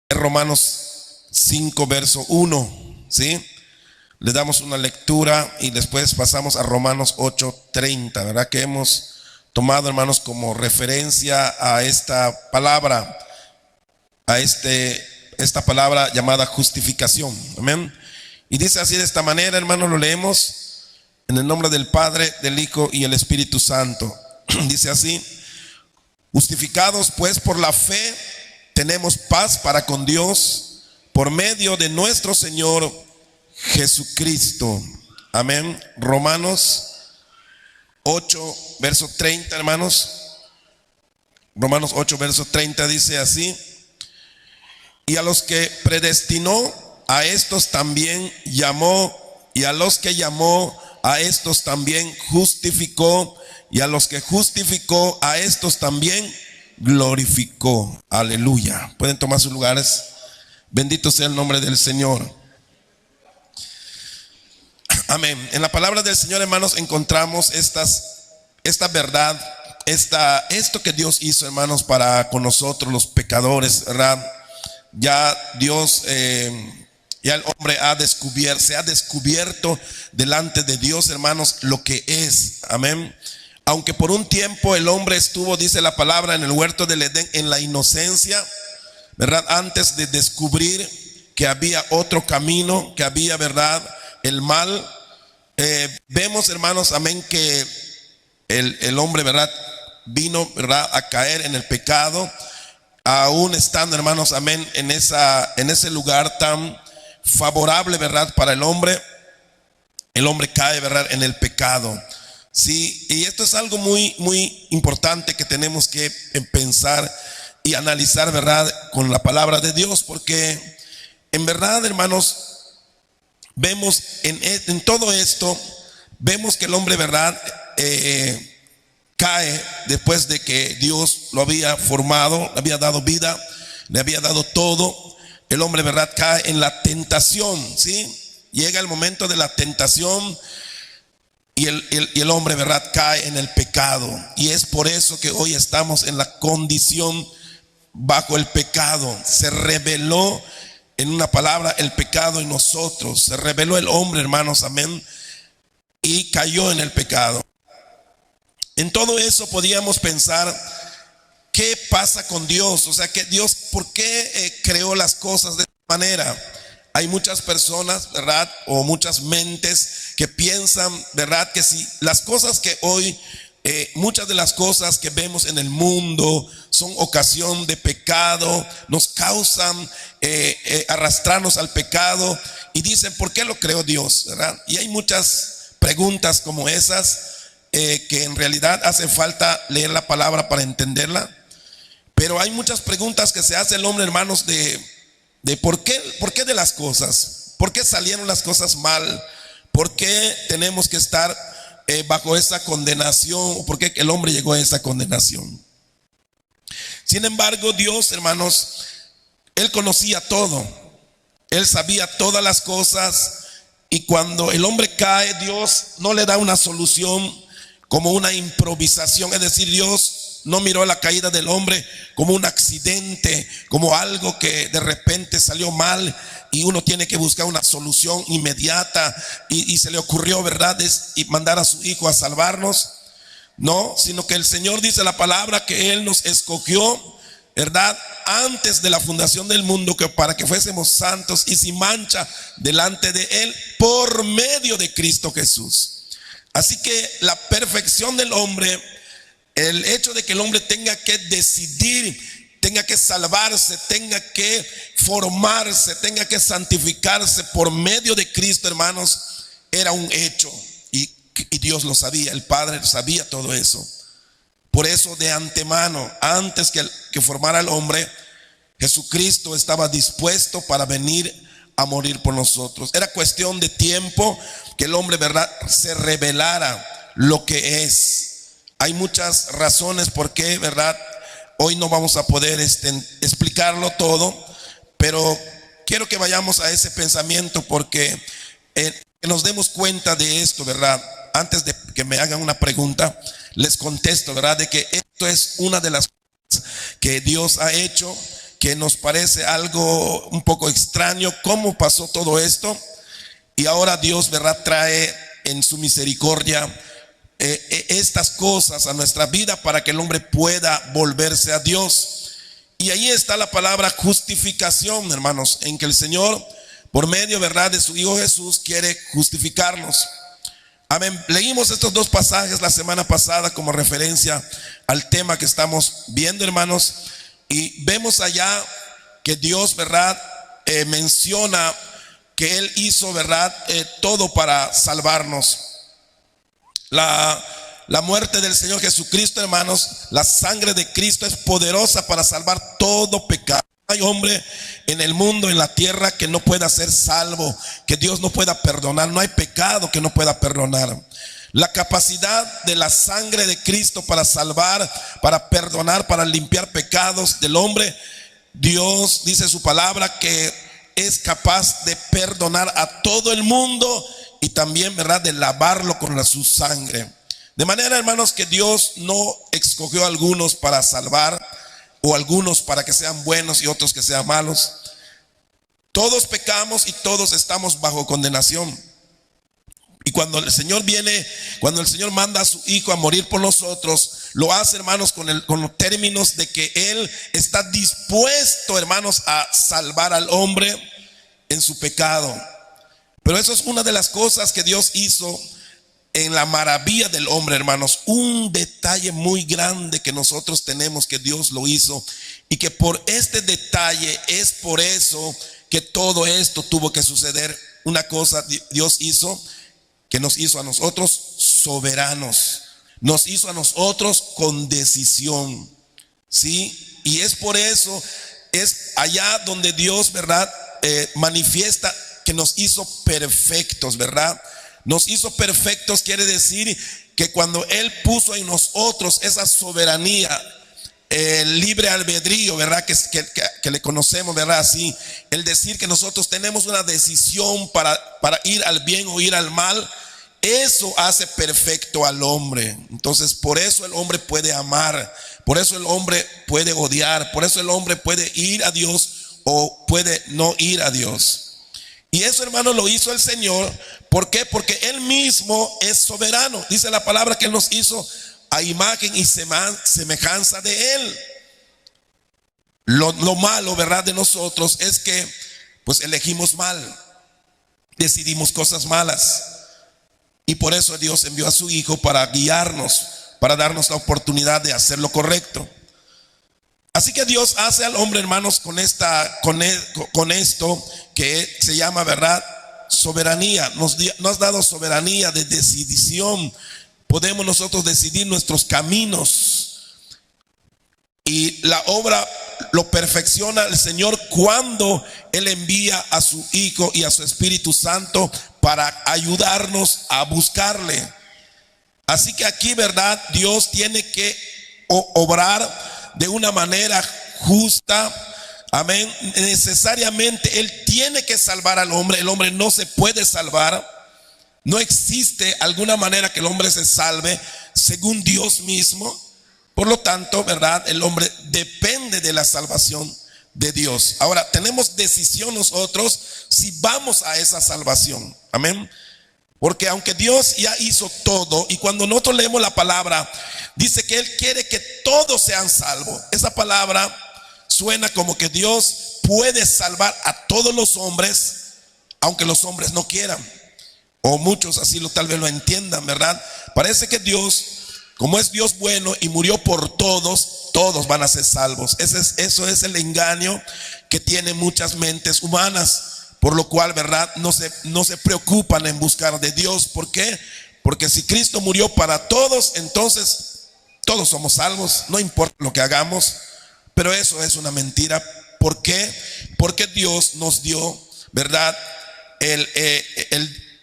Romanos 5, verso 1, ¿sí? Le damos una lectura y después pasamos a Romanos 8:30, ¿verdad? Que hemos tomado, hermanos, como referencia a esta palabra, a esta palabra llamada justificación. Amén. Y dice así de esta manera, hermanos, lo leemos en el nombre del Padre, del Hijo y el Espíritu Santo. Dice así: justificados pues por la fe, tenemos paz para con Dios por medio de nuestro Señor Jesucristo. Amén. Romanos 8, verso 30, hermanos. Romanos 8, verso 30 dice así: y a los que predestinó, a estos también llamó, y a los que llamó, a estos también justificó, y a los que justificó, a estos también glorificó. Aleluya. Pueden tomar sus lugares. Bendito sea el nombre del Señor. Amén. En la palabra del Señor, hermanos, encontramos esta verdad, esto que Dios hizo, hermanos, para con nosotros los pecadores, ¿verdad? Ya Dios, ya el hombre se ha descubierto delante de Dios, hermanos, lo que es. Amén. Aunque por un tiempo el hombre estuvo, dice la palabra, en el huerto del Edén, en la inocencia, ¿verdad? Antes de descubrir que había otro camino, que había, ¿verdad?, el mal. Vemos, hermanos, amén, que el hombre, ¿verdad?, vino, ¿verdad?, a caer en el pecado, aún estando, hermanos, amén, en ese lugar tan favorable, ¿verdad?, para el hombre cae, ¿verdad?, en el pecado. Sí, y esto es algo muy, muy importante que tenemos que pensar y analizar, ¿verdad?, con la palabra de Dios, porque en verdad, hermanos, vemos en todo esto, vemos que el hombre, ¿verdad?, cae después de que Dios lo había formado, le había dado vida, le había dado todo. El hombre, ¿verdad?, cae en la tentación, ¿sí? Llega el momento de la tentación y el hombre, ¿verdad?, cae en el pecado. Y es por eso que hoy estamos en la condición bajo el pecado. Se reveló, en una palabra, el pecado en nosotros. Se reveló el hombre, hermanos, amén, y cayó en el pecado. En todo eso podíamos pensar, ¿qué pasa con Dios? O sea, que Dios, ¿por qué creó las cosas de esta manera? Hay muchas personas, ¿verdad?, o muchas mentes que piensan, ¿verdad?, que si las cosas que hoy, muchas de las cosas que vemos en el mundo son ocasión de pecado, nos causan arrastrarnos al pecado, y dicen, ¿por qué lo creó Dios?, ¿verdad? Y hay muchas preguntas como esas que en realidad hace falta leer la palabra para entenderla. Pero hay muchas preguntas que se hace el hombre, hermanos, de por qué de las cosas, por qué salieron las cosas mal, por qué tenemos que estar bajo esa condenación, por qué el hombre llegó a esa condenación. Sin embargo, Dios, hermanos, Él conocía todo, Él sabía todas las cosas, y cuando el hombre cae, Dios no le da una solución como una improvisación. Es decir, Dios no miró la caída del hombre como un accidente, como algo que de repente salió mal y uno tiene que buscar una solución inmediata y se le ocurrió, ¿verdad?, y mandar a su hijo a salvarnos. No, sino que el Señor, dice la palabra, que Él nos escogió, ¿verdad?, antes de la fundación del mundo, que para que fuésemos santos y sin mancha delante de Él por medio de Cristo Jesús. Así que la perfección del hombre, el hecho de que el hombre tenga que decidir, tenga que salvarse, tenga que formarse, tenga que santificarse por medio de Cristo, hermanos, era un hecho, y Dios lo sabía, el Padre sabía todo eso. Por eso, de antemano, antes que formara el hombre, Jesucristo estaba dispuesto para venir a morir por nosotros. Era cuestión de tiempo que el hombre, ¿verdad?, se revelara lo que es. Hay muchas razones por qué, ¿verdad?, hoy no vamos a poder explicarlo todo, pero quiero que vayamos a ese pensamiento, porque que nos demos cuenta de esto, ¿verdad? Antes de que me hagan una pregunta, les contesto, ¿verdad?, de que esto es una de las cosas que Dios ha hecho que nos parece algo un poco extraño, cómo pasó todo esto. Y ahora Dios, ¿verdad?, trae en su misericordia estas cosas a nuestra vida para que el hombre pueda volverse a Dios. Y ahí está la palabra justificación, hermanos, en que el Señor, por medio, ¿verdad?, de su Hijo Jesús, quiere justificarnos. Amén. Leímos estos dos pasajes la semana pasada como referencia al tema que estamos viendo, hermanos, y vemos allá que Dios, ¿verdad?, menciona que Él hizo, ¿verdad?, todo para salvarnos. La muerte del Señor Jesucristo, hermanos, la sangre de Cristo es poderosa para salvar todo pecado. No hay hombre en el mundo, en la tierra, que no pueda ser salvo, que Dios no pueda perdonar. No hay pecado que no pueda perdonar. La capacidad de la sangre de Cristo para salvar, para perdonar, para limpiar pecados del hombre. Dios dice su palabra que es capaz de perdonar a todo el mundo y también, ¿verdad?, de lavarlo con su sangre. De manera, hermanos, que Dios no escogió a algunos para salvar, o algunos para que sean buenos y otros que sean malos. Todos pecamos y todos estamos bajo condenación. Y cuando el Señor viene, cuando el Señor manda a su Hijo a morir por nosotros, lo hace, hermanos, con los términos de que Él está dispuesto, hermanos, a salvar al hombre en su pecado. Pero eso es una de las cosas que Dios hizo en la maravilla del hombre, hermanos. Un detalle muy grande que nosotros tenemos, que Dios lo hizo, y que por este detalle es por eso que todo esto tuvo que suceder. Una cosa Dios hizo, que nos hizo a nosotros soberanos, nos hizo a nosotros con decisión, ¿sí? Y es por eso, es allá donde Dios, ¿verdad?, manifiesta que nos hizo perfectos, ¿verdad? Nos hizo perfectos quiere decir que cuando Él puso en nosotros esa soberanía, el libre albedrío, ¿verdad?, que le conocemos, ¿verdad?, así, el decir que nosotros tenemos una decisión para ir al bien o ir al mal, eso hace perfecto al hombre. Entonces, por eso el hombre puede amar, por eso el hombre puede odiar, por eso el hombre puede ir a Dios o puede no ir a Dios. Y eso, hermano, lo hizo el Señor. ¿Por qué? Porque Él mismo es soberano. Dice la palabra que Él nos hizo a imagen y semejanza de Él. Lo malo, ¿verdad?, de nosotros es que pues elegimos mal, decidimos cosas malas. Y por eso Dios envió a su Hijo para guiarnos, para darnos la oportunidad de hacer lo correcto. Así que Dios hace al hombre, hermanos, con esto que se llama, ¿verdad?, soberanía. Nos ha dado soberanía de decisión. Podemos nosotros decidir nuestros caminos. Y la obra lo perfecciona el Señor cuando Él envía a su Hijo y a su Espíritu Santo para ayudarnos a buscarle. Así que aquí, ¿verdad?, Dios tiene que obrar de una manera justa. Amén. Necesariamente Él tiene que salvar al hombre. El hombre no se puede salvar. No existe alguna manera que el hombre se salve según Dios mismo. Por lo tanto, ¿verdad?, el hombre depende de la salvación de Dios. Ahora, tenemos decisión nosotros si vamos a esa salvación. Amén. Porque aunque Dios ya hizo todo, y cuando nosotros leemos la palabra, dice que Él quiere que todos sean salvos. Esa palabra suena como que Dios puede salvar a todos los hombres, aunque los hombres no quieran. O muchos así tal vez lo entiendan, ¿verdad? Parece que Dios, como es Dios bueno y murió por todos, todos van a ser salvos. Eso es el engaño que tienen muchas mentes humanas. Por lo cual, ¿verdad?, no se preocupan en buscar de Dios. ¿Por qué? Porque si Cristo murió para todos, entonces todos somos salvos, no importa lo que hagamos. Pero eso es una mentira. ¿Por qué? Porque Dios nos dio, ¿verdad?,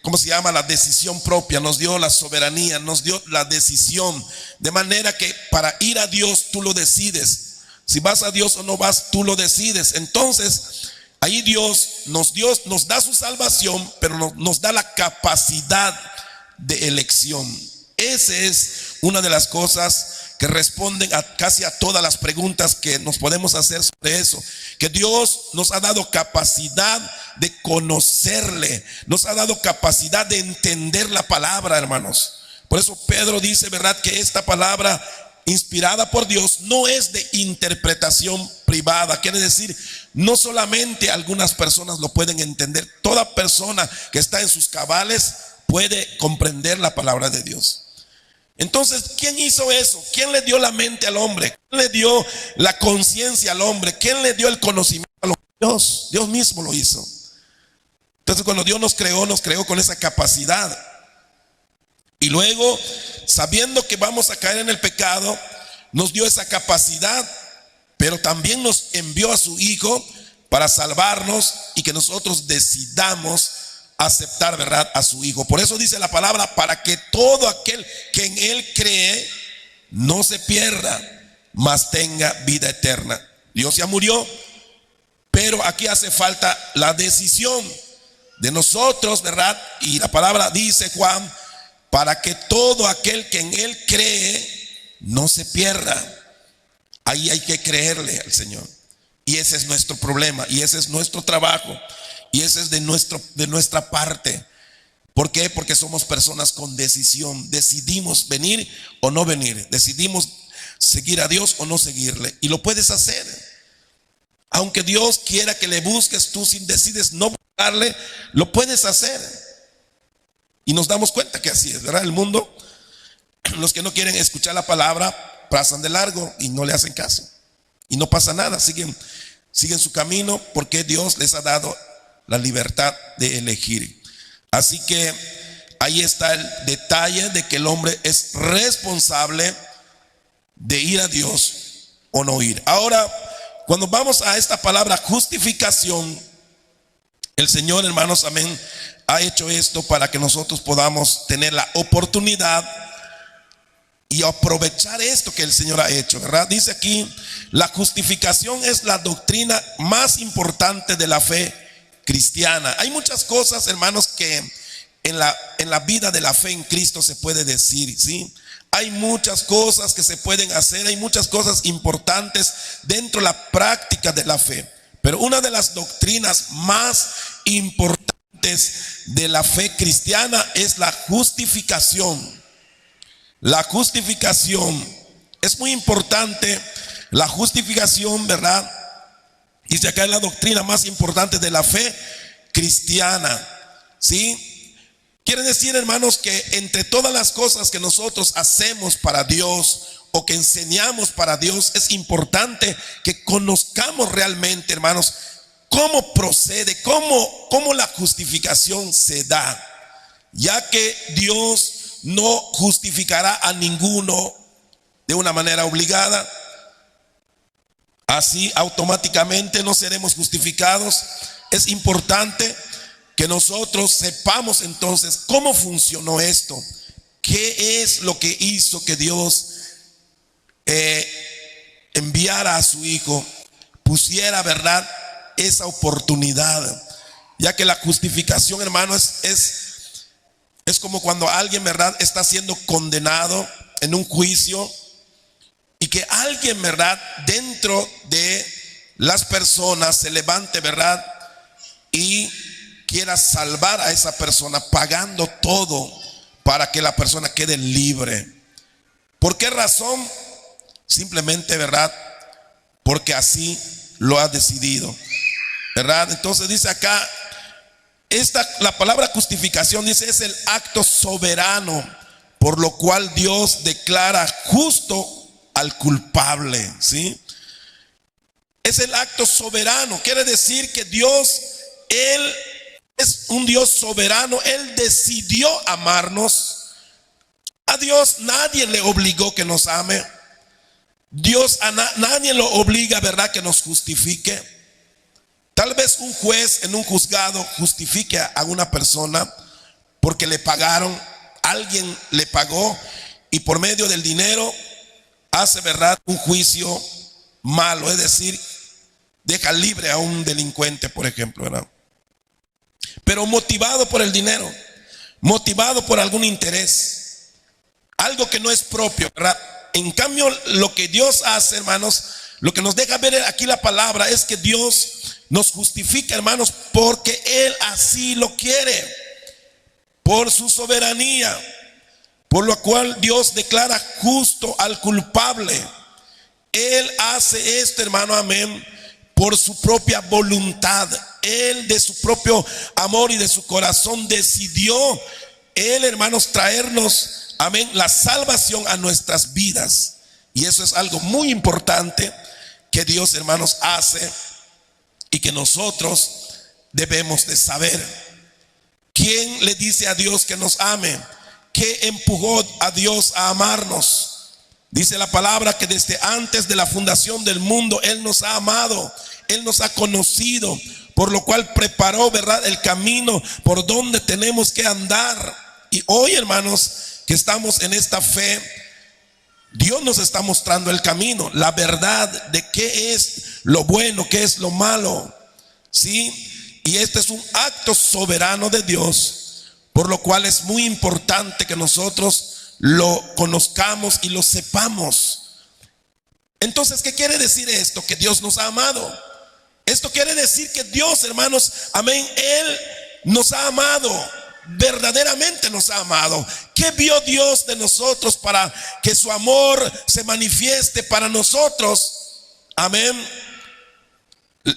¿cómo se llama? La decisión propia, nos dio la soberanía, nos dio la decisión. De manera que para ir a Dios tú lo decides. Si vas a Dios o no vas, tú lo decides. Entonces, ahí Dios nos da su salvación, pero nos da la capacidad de elección. Esa es una de las cosas que responden a casi a todas las preguntas que nos podemos hacer sobre eso. Que Dios nos ha dado capacidad de conocerle, nos ha dado capacidad de entender la palabra, hermanos. Por eso Pedro dice, ¿verdad?, que esta palabra inspirada por Dios no es de interpretación privada. Quiere decir, no solamente algunas personas lo pueden entender. Toda persona que está en sus cabales puede comprender la palabra de Dios. Entonces, ¿quién hizo eso? ¿Quién le dio la mente al hombre? ¿Quién le dio la conciencia al hombre? ¿Quién le dio el conocimiento al hombre? Dios. Dios mismo lo hizo. Entonces, cuando Dios nos creó con esa capacidad. Y luego, sabiendo que vamos a caer en el pecado, nos dio esa capacidad, pero también nos envió a su Hijo para salvarnos y que nosotros decidamos aceptar, ¿verdad?, a su Hijo. Por eso dice la palabra, para que todo aquel que en Él cree no se pierda, mas tenga vida eterna. Dios ya murió, pero aquí hace falta la decisión de nosotros, ¿verdad? Y la palabra dice, Juan, para que todo aquel que en Él cree no se pierda. Ahí hay que creerle al Señor. Y ese es nuestro problema, y ese es nuestro trabajo, y ese es de nuestra parte. ¿Por qué? Porque somos personas con decisión. Decidimos venir o no venir. Decidimos seguir a Dios o no seguirle. Y lo puedes hacer. Aunque Dios quiera que le busques, tú si decides no buscarle, lo puedes hacer. Y nos damos cuenta que así es, ¿verdad? El mundo, los que no quieren escuchar la palabra, pasan de largo y no le hacen caso. Y no pasa nada, siguen su camino porque Dios les ha dado la libertad de elegir. Así que ahí está el detalle de que el hombre es responsable de ir a Dios o no ir. Ahora, cuando vamos a esta palabra justificación, el Señor, hermanos, amén, ha hecho esto para que nosotros podamos tener la oportunidad y aprovechar esto que el Señor ha hecho, ¿verdad? Dice aquí, la justificación es la doctrina más importante de la fe cristiana. Hay muchas cosas, hermanos, que en la vida de la fe en Cristo se puede decir, ¿sí? Hay muchas cosas que se pueden hacer, hay muchas cosas importantes dentro de la práctica de la fe. Pero una de las doctrinas más importantes de la fe cristiana es la justificación. La justificación es muy importante. La justificación, ¿verdad? Dice acá, es la doctrina más importante de la fe cristiana, ¿sí? Quiere decir, hermanos, que entre todas las cosas que nosotros hacemos para Dios o que enseñamos para Dios, es importante que conozcamos realmente, hermanos, cómo procede, cómo la justificación se da, ya que Dios no justificará a ninguno de una manera obligada. Así automáticamente no seremos justificados. Es importante que nosotros sepamos entonces cómo funcionó esto, qué es lo que hizo que Dios enviara a su Hijo, pusiera, ¿verdad?, esa oportunidad, ya que la justificación, hermano, es como cuando alguien, ¿verdad?, está siendo condenado en un juicio y que alguien, ¿verdad?, dentro de las personas se levante, ¿verdad?, y quiera salvar a esa persona pagando todo para que la persona quede libre. ¿Por qué razón? Simplemente, ¿verdad?, porque así lo ha decidido, ¿verdad? Entonces dice acá, la palabra justificación, dice, es el acto soberano por lo cual Dios declara justo al culpable, ¿sí? Es el acto soberano, quiere decir que Dios, Él es un Dios soberano. Él decidió amarnos. A Dios nadie le obligó que nos ame. Dios nadie lo obliga, ¿verdad?, que nos justifique. Tal vez un juez en un juzgado justifique a una persona porque le pagaron, alguien le pagó y por medio del dinero hace, ¿verdad?, un juicio malo, es decir, deja libre a un delincuente, por ejemplo, ¿verdad? Pero motivado por el dinero, motivado por algún interés, algo que no es propio, ¿verdad? En cambio, lo que Dios hace, hermanos, lo que nos deja ver aquí la palabra es que Dios nos justifica, hermanos, porque Él así lo quiere, por su soberanía, por lo cual Dios declara justo al culpable. Él hace esto, hermano, amén, por su propia voluntad. Él de su propio amor y de su corazón decidió, Él, hermanos, traernos, amén, la salvación a nuestras vidas. Y eso es algo muy importante que Dios, hermanos, hace y que nosotros debemos de saber. ¿Quién le dice a Dios que nos ame? ¿Qué empujó a Dios a amarnos? Dice la palabra que desde antes de la fundación del mundo Él nos ha amado, Él nos ha conocido, por lo cual preparó, ¿verdad?, el camino por donde tenemos que andar. Y hoy, hermanos, que estamos en esta fe, Dios nos está mostrando el camino, la verdad de qué es lo bueno, qué es lo malo, ¿sí? Y este es un acto soberano de Dios, por lo cual es muy importante que nosotros lo conozcamos y lo sepamos. Entonces, ¿qué quiere decir esto? Que Dios nos ha amado. Esto quiere decir que Dios, hermanos, amén, Él nos ha amado, verdaderamente nos ha amado. ¿Qué vio Dios de nosotros para que su amor se manifieste para nosotros? Amén.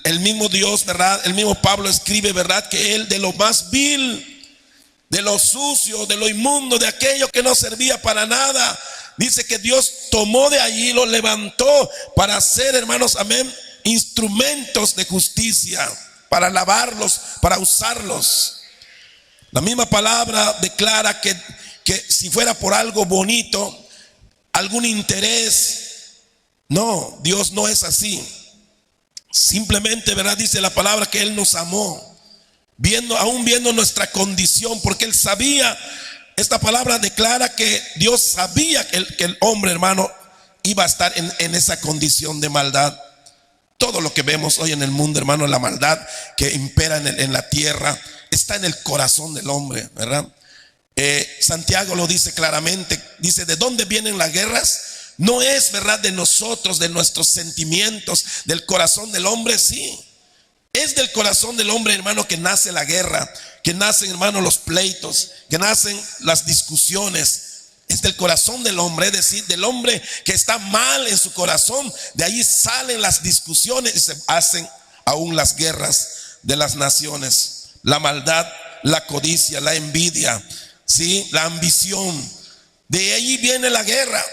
El mismo Dios, ¿verdad? El mismo Pablo escribe, ¿verdad?, que Él de lo más vil, de lo sucio, de lo inmundo, de aquello que no servía para nada, dice que Dios tomó de allí, lo levantó para hacer, hermanos, amén, instrumentos de justicia, para lavarlos, para usarlos. La misma palabra declara que si fuera por algo bonito, algún interés, no, Dios no es así. Simplemente, ¿verdad?, dice la palabra que Él nos amó, aún viendo nuestra condición, porque Él sabía, esta palabra declara que Dios sabía que el hombre, hermano, iba a estar en esa condición de maldad. Todo lo que vemos hoy en el mundo, hermano, la maldad que impera en la tierra, está en el corazón del hombre, ¿verdad? Santiago lo dice claramente, dice, ¿de dónde vienen las guerras? No es, ¿verdad?, de nosotros, de nuestros sentimientos, del corazón del hombre, sí. Es del corazón del hombre, hermano, que nace la guerra, que nacen, hermano, los pleitos, que nacen las discusiones. Es del corazón del hombre, es decir, del hombre que está mal en su corazón. De ahí salen las discusiones y se hacen aún las guerras de las naciones. La maldad, la codicia, la envidia, ¿sí?, la ambición. De ahí viene la guerra.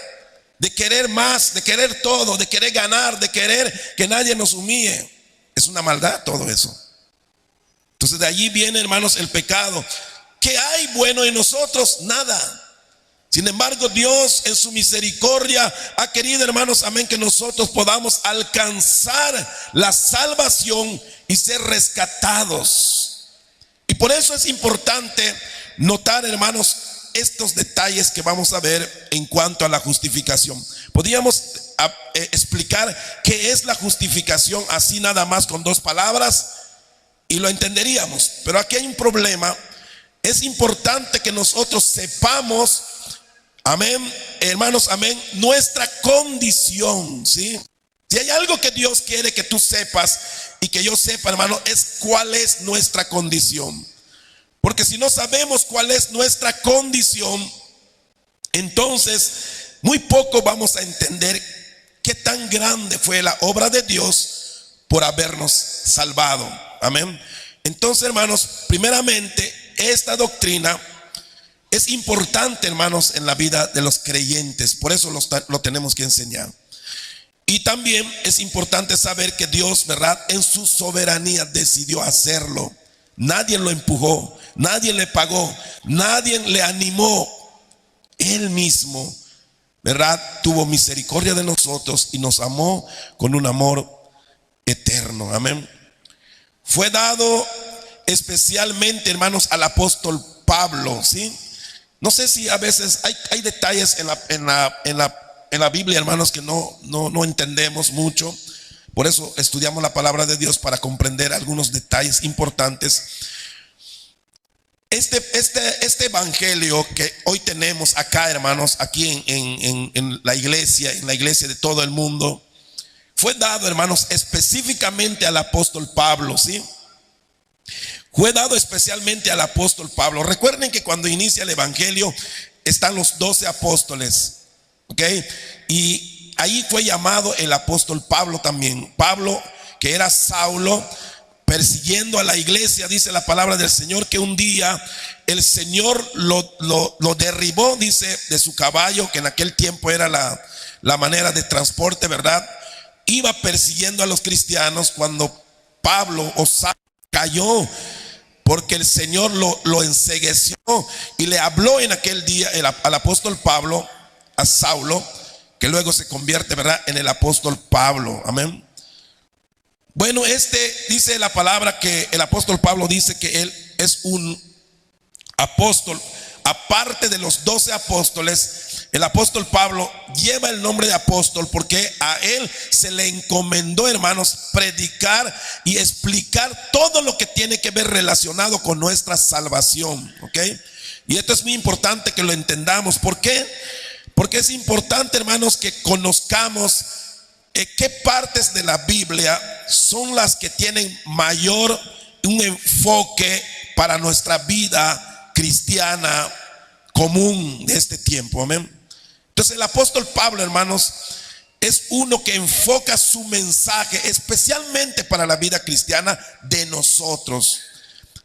De querer más, de querer todo, de querer ganar, de querer que nadie nos humille. Es una maldad todo eso. Entonces de allí viene, hermanos, el pecado. ¿Qué hay bueno en nosotros? Nada. Sin embargo, Dios en su misericordia ha querido, hermanos, amén, que nosotros podamos alcanzar la salvación y ser rescatados. Y por eso es importante notar, hermanos, estos detalles que vamos a ver en cuanto a la justificación. Podríamos explicar qué es la justificación así nada más con dos palabras y lo entenderíamos, pero aquí hay un problema. Es importante que nosotros sepamos, amén, hermanos, amén, nuestra condición, ¿sí? Si hay algo que Dios quiere que tú sepas y que yo sepa, hermano, es cuál es nuestra condición. Porque si no sabemos cuál es nuestra condición, entonces muy poco vamos a entender qué tan grande fue la obra de Dios por habernos salvado. Amén. Entonces, hermanos, primeramente, esta doctrina es importante, hermanos, en la vida de los creyentes. Por eso lo tenemos que enseñar. Y también es importante saber que Dios, ¿verdad?, en su soberanía decidió hacerlo. Nadie lo empujó, nadie le pagó, nadie le animó. Él mismo, ¿verdad?, tuvo misericordia de nosotros y nos amó con un amor eterno. Amén. Fue dado especialmente, hermanos, al apóstol Pablo, ¿sí? No sé si a veces hay detalles en la Biblia, hermanos, que no entendemos mucho. Por eso estudiamos la palabra de Dios para comprender algunos detalles importantes. este evangelio que hoy tenemos acá, hermanos, aquí en la iglesia de todo el mundo, fue dado, hermanos, específicamente al apóstol Pablo, ¿sí? Fue dado especialmente al apóstol Pablo. Recuerden que cuando inicia el evangelio están los 12 apóstoles, ¿ok? Y ahí fue llamado el apóstol Pablo también. Pablo, que era Saulo, persiguiendo a la iglesia, dice la palabra del Señor, que un día el Señor lo derribó, dice, de su caballo, que en aquel tiempo era la manera de transporte, ¿verdad? Iba persiguiendo a los cristianos cuando Pablo o Saulo cayó, porque el Señor lo encegueció y le habló en aquel día al apóstol Pablo, a Saulo, que luego se convierte, ¿verdad?, en el apóstol Pablo. Amén. Bueno, dice la palabra que el apóstol Pablo dice que él es un apóstol. Aparte de los 12 apóstoles, el apóstol Pablo lleva el nombre de apóstol porque a él se le encomendó, hermanos, predicar y explicar todo lo que tiene que ver relacionado con nuestra salvación, ¿ok? Y esto es muy importante que lo entendamos. ¿Por qué? Porque es importante, hermanos, que conozcamos qué partes de la Biblia son las que tienen un enfoque para nuestra vida cristiana común de este tiempo. Amén. Entonces el apóstol Pablo, hermanos, es uno que enfoca su mensaje especialmente para la vida cristiana de nosotros,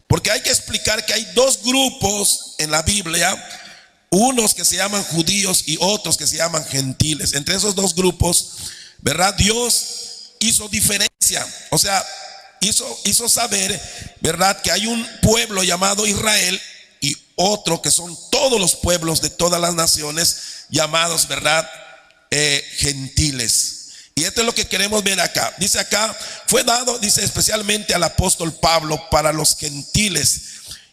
porque hay que explicar que hay dos grupos en la Biblia, unos que se llaman judíos y otros que se llaman gentiles. Entre esos dos grupos, ¿verdad?, Dios hizo diferencia, o sea, hizo saber, ¿verdad?, que hay un pueblo llamado Israel y otro que son todos los pueblos de todas las naciones llamados, ¿verdad?, gentiles. Y esto es lo que queremos ver acá. Dice acá, fue dado, dice, especialmente al apóstol Pablo para los gentiles,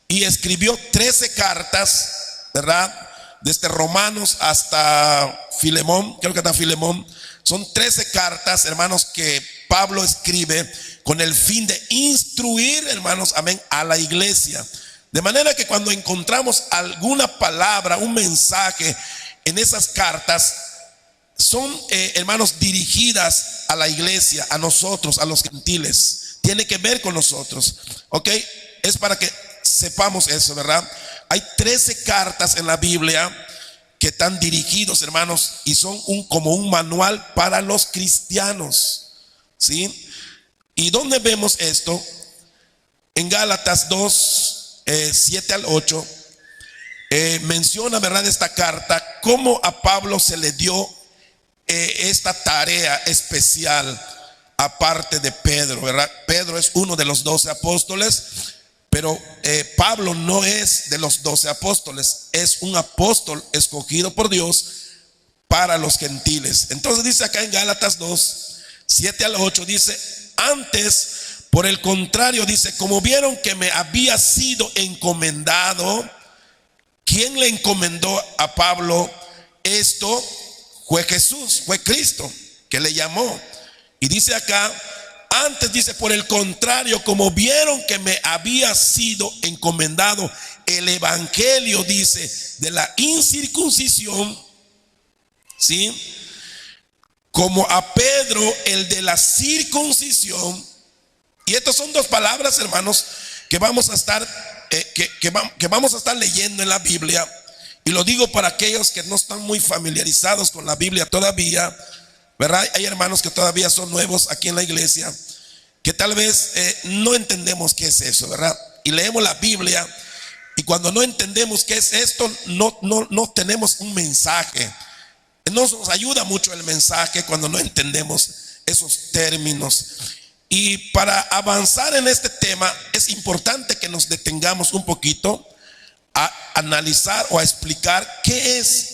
y escribió 13 cartas, ¿verdad?, desde Romanos hasta Filemón, creo que hasta Filemón. Son 13 cartas, hermanos, que Pablo escribe con el fin de instruir, hermanos, amén, a la iglesia. De manera que cuando encontramos alguna palabra, un mensaje en esas cartas, son, hermanos, dirigidas a la iglesia, a nosotros, a los gentiles. Tiene que ver con nosotros, ¿ok? Es para que sepamos eso, ¿verdad? Hay 13 cartas en la Biblia que están dirigidos, hermanos, y son como un manual para los cristianos, ¿sí? ¿Y dónde vemos esto? En Gálatas 2, 7 al 8, menciona, ¿verdad?, esta carta, cómo a Pablo se le dio esta tarea especial aparte de Pedro, ¿verdad? Pedro es uno de los 12 apóstoles, pero Pablo no es de los 12 apóstoles, es un apóstol escogido por Dios para los gentiles. Entonces dice acá en Gálatas 2, 7 al 8, dice, antes, por el contrario, dice, como vieron que me había sido encomendado. ¿Quién le encomendó a Pablo esto? Fue Jesús, fue Cristo que le llamó. Y dice acá, antes, dice, por el contrario, como vieron que me había sido encomendado el evangelio, dice, de la incircuncisión, ¿sí?, como a Pedro el de la circuncisión. Y estas son dos palabras, hermanos, que vamos a estar que vamos a estar leyendo en la Biblia. Y lo digo para aquellos que no están muy familiarizados con la Biblia todavía, ¿verdad? Hay hermanos que todavía son nuevos aquí en la iglesia, que tal vez no entendemos qué es eso, ¿verdad? Y leemos la Biblia y cuando no entendemos qué es esto, no tenemos un mensaje. No nos ayuda mucho el mensaje cuando no entendemos esos términos. Y para avanzar en este tema es importante que nos detengamos un poquito a analizar o a explicar qué es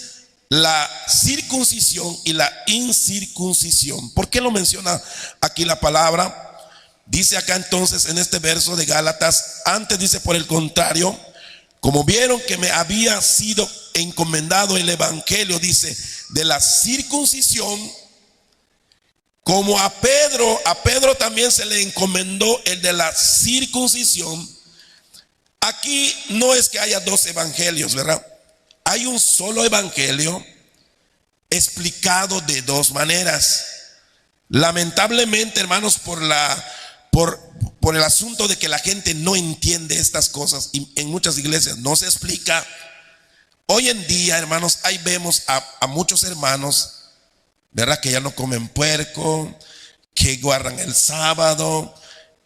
la circuncisión y la incircuncisión. ¿Por qué lo menciona aquí la palabra? Dice acá entonces en este verso de Gálatas, antes dice, por el contrario, como vieron que me había sido encomendado el evangelio, dice, de la circuncisión, como a Pedro también se le encomendó el de la circuncisión. aquí no es que haya dos evangelios, ¿verdad? Hay un solo evangelio explicado de dos maneras. Lamentablemente, hermanos, por el asunto de que la gente no entiende estas cosas y en muchas iglesias no se explica. Hoy en día, hermanos, ahí vemos a muchos hermanos, ¿verdad? Que ya no comen puerco, que guardan el sábado,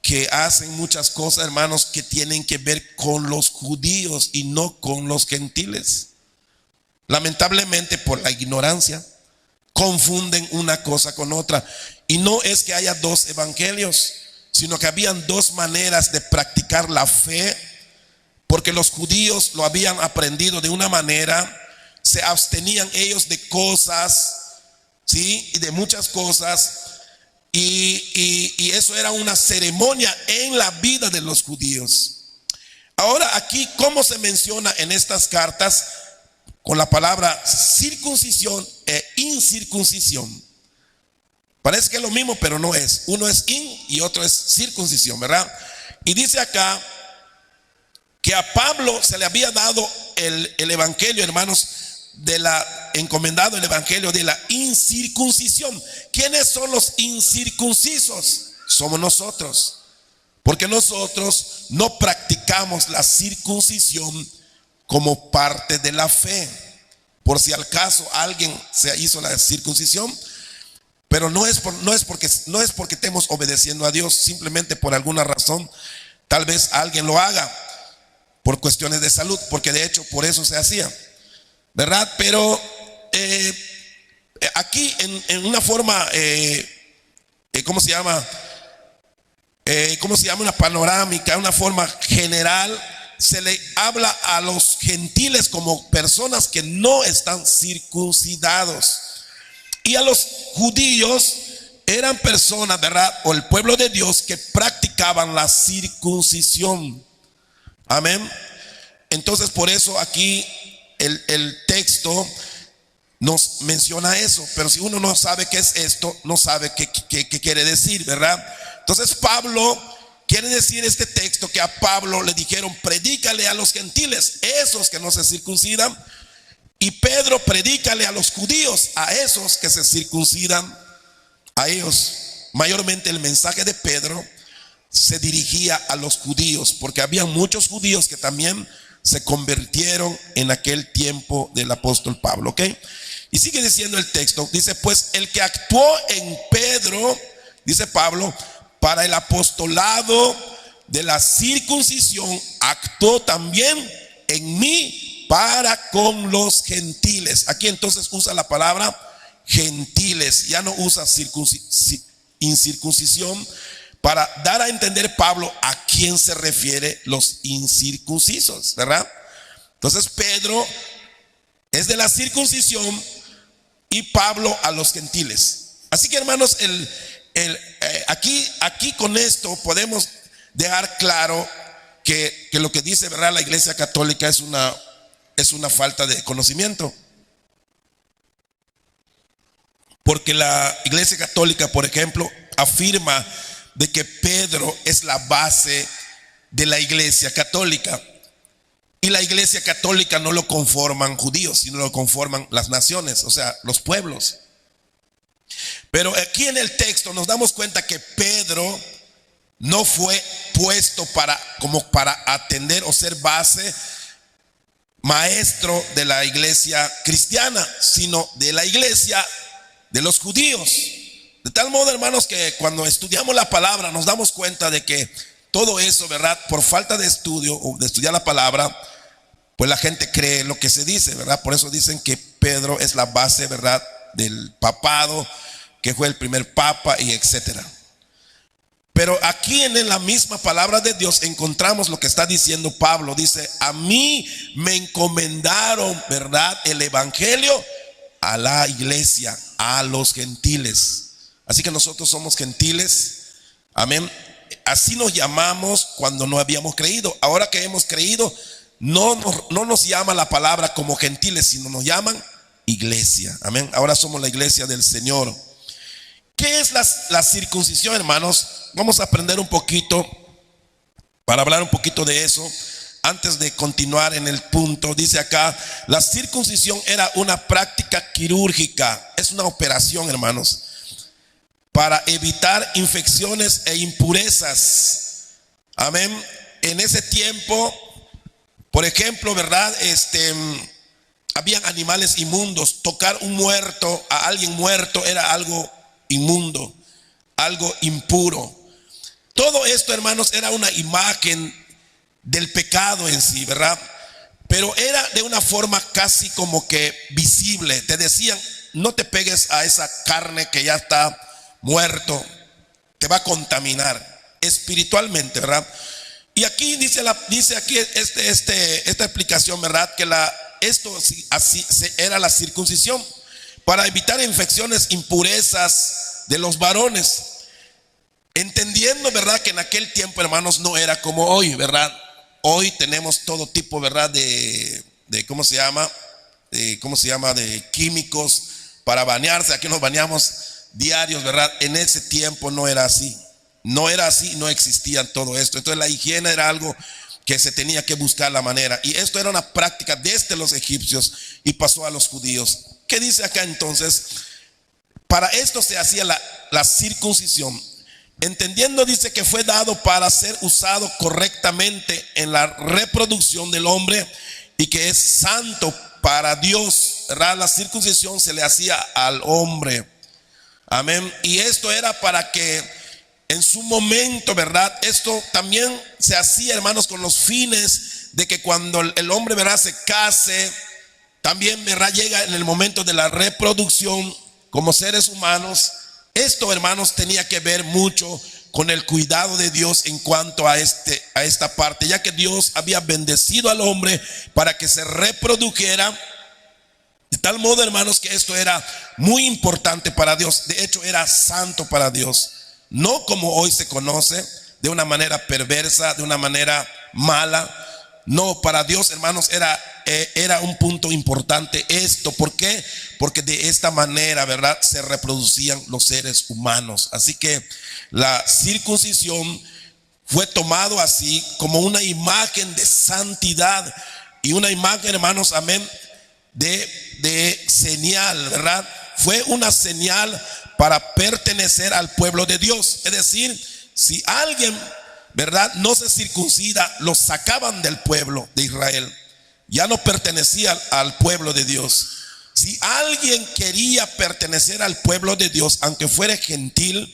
que hacen muchas cosas, hermanos, que tienen que ver con los judíos y no con los gentiles. Lamentablemente, por la ignorancia, confunden una cosa con otra. Y no es que haya dos evangelios, sino que habían dos maneras de practicar la fe, porque los judíos lo habían aprendido de una manera, se abstenían ellos de cosas, ¿sí? Y de muchas cosas, y eso era una ceremonia en la vida de los judíos. Ahora aquí, ¿cómo se menciona en estas cartas? Con la palabra circuncisión e incircuncisión. Parece que es lo mismo, pero no es. Uno es in y otro es circuncisión, ¿verdad? Y dice acá que a Pablo se le había dado el evangelio, hermanos, encomendado el evangelio de la incircuncisión. ¿Quiénes son los incircuncisos? Somos nosotros, porque nosotros no practicamos la circuncisión como parte de la fe. Por si al caso alguien se hizo la circuncisión, pero no es porque estemos obedeciendo a Dios, simplemente por alguna razón. Tal vez alguien lo haga por cuestiones de salud, porque de hecho por eso se hacía, ¿verdad? Pero aquí en una forma, ¿cómo se llama? Una panorámica, una forma general, se le habla a los gentiles como personas que no están circuncidados. Y a los judíos eran personas, ¿verdad? O el pueblo de Dios que practicaban la circuncisión. Amén. Entonces por eso aquí el texto nos menciona eso. Pero si uno no sabe qué es esto, no sabe qué quiere decir, ¿verdad? Entonces Pablo quiere decir este texto que a Pablo le dijeron: predícale a los gentiles, esos que no se circuncidan. Y Pedro: predícale a los judíos, a esos que se circuncidan, a ellos. Mayormente el mensaje de Pedro se dirigía a los judíos, porque había muchos judíos que también se convirtieron en aquel tiempo del apóstol Pablo, ¿ok? Y sigue diciendo el texto, dice: pues el que actuó en Pedro, dice Pablo, para el apostolado de la circuncisión, actuó también en mí para con los gentiles. Aquí entonces usa la palabra gentiles, ya no usa incircuncisión, para dar a entender Pablo a quién se refiere los incircuncisos, ¿verdad? Entonces Pedro es de la circuncisión y Pablo a los gentiles. Así que, hermanos, aquí con esto podemos dejar claro que lo que dice, ¿verdad?, la Iglesia Católica es una falta de conocimiento. Porque la Iglesia Católica, por ejemplo, afirma de que Pedro es la base de la Iglesia Católica. Y la Iglesia Católica no lo conforman judíos, sino lo conforman las naciones, o sea, los pueblos. Pero aquí en el texto nos damos cuenta que Pedro no fue puesto como para atender o ser base, maestro de la iglesia cristiana, sino de la iglesia de los judíos. De tal modo, hermanos, que cuando estudiamos la palabra nos damos cuenta de que todo eso, ¿verdad?, por falta de estudio o de estudiar la palabra, pues la gente cree lo que se dice, ¿verdad? Por eso dicen que Pedro es la base, ¿verdad?, del papado, que fue el primer papa y etcétera. Pero aquí en la misma palabra de Dios encontramos lo que está diciendo Pablo. Dice: a mí me encomendaron, ¿verdad?, el evangelio a la iglesia, a los gentiles. Así que nosotros somos gentiles, amén. Así nos llamamos cuando no habíamos creído. Ahora que hemos creído, no nos llama la palabra como gentiles, sino nos llaman iglesia, amén. Ahora somos la iglesia del Señor. ¿Qué es la circuncisión, hermanos? Vamos a aprender un poquito, para hablar un poquito de eso. antes de continuar en el punto, dice acá, la circuncisión era una práctica quirúrgica, es una operación, hermanos, para evitar infecciones e impurezas. Amén. En ese tiempo, por ejemplo, ¿verdad? Habían animales inmundos. Tocar un muerto, a alguien muerto, era algo inmundo, algo impuro. Todo esto, hermanos, era una imagen del pecado en sí, ¿verdad? Pero era de una forma casi como que visible. Te decían, no te pegues a esa carne que ya está muerto, te va a contaminar espiritualmente, ¿verdad? Y aquí dice aquí esta explicación, ¿verdad? Que esto así era la circuncisión para evitar infecciones, impurezas de los varones. Entendiendo, ¿verdad? Que en aquel tiempo, hermanos, no era como hoy, ¿verdad? Hoy tenemos todo tipo, ¿verdad? De ¿cómo se llama? De químicos para bañarse. Aquí nos bañamos diarios, ¿verdad? En ese tiempo no era así. No era así, no existía todo esto. Entonces la higiene era algo que se tenía que buscar la manera. Y esto era una práctica desde los egipcios y pasó a los judíos. ¿Qué dice acá entonces? Para esto se hacía la circuncisión. Entendiendo, dice que fue dado para ser usado correctamente en la reproducción del hombre y que es santo para Dios, ¿verdad? La circuncisión se le hacía al hombre. Amén. Y esto era para que en su momento, ¿verdad? Esto también se hacía, hermanos, con los fines de que cuando el hombre, ¿verdad?, se case, también, ¿verdad?, llega en el momento de la reproducción como seres humanos. Esto, hermanos, tenía que ver mucho con el cuidado de Dios en cuanto a esta parte, ya que Dios había bendecido al hombre para que se reprodujera. De tal modo, hermanos, que esto era muy importante para Dios. De hecho, era santo para Dios. No como hoy se conoce, de una manera perversa, de una manera mala. No, para Dios, hermanos, era un punto importante esto. ¿Por qué? Porque de esta manera, ¿verdad?, se reproducían los seres humanos. Así que la circuncisión fue tomado así como una imagen de santidad y una imagen, hermanos, amén, de señal, ¿verdad? Fue una señal para pertenecer al pueblo de Dios. Es decir, si alguien, ¿verdad?, no se circuncida, lo sacaban del pueblo de Israel. Ya no pertenecía al pueblo de Dios. Si alguien quería pertenecer al pueblo de Dios, aunque fuera gentil,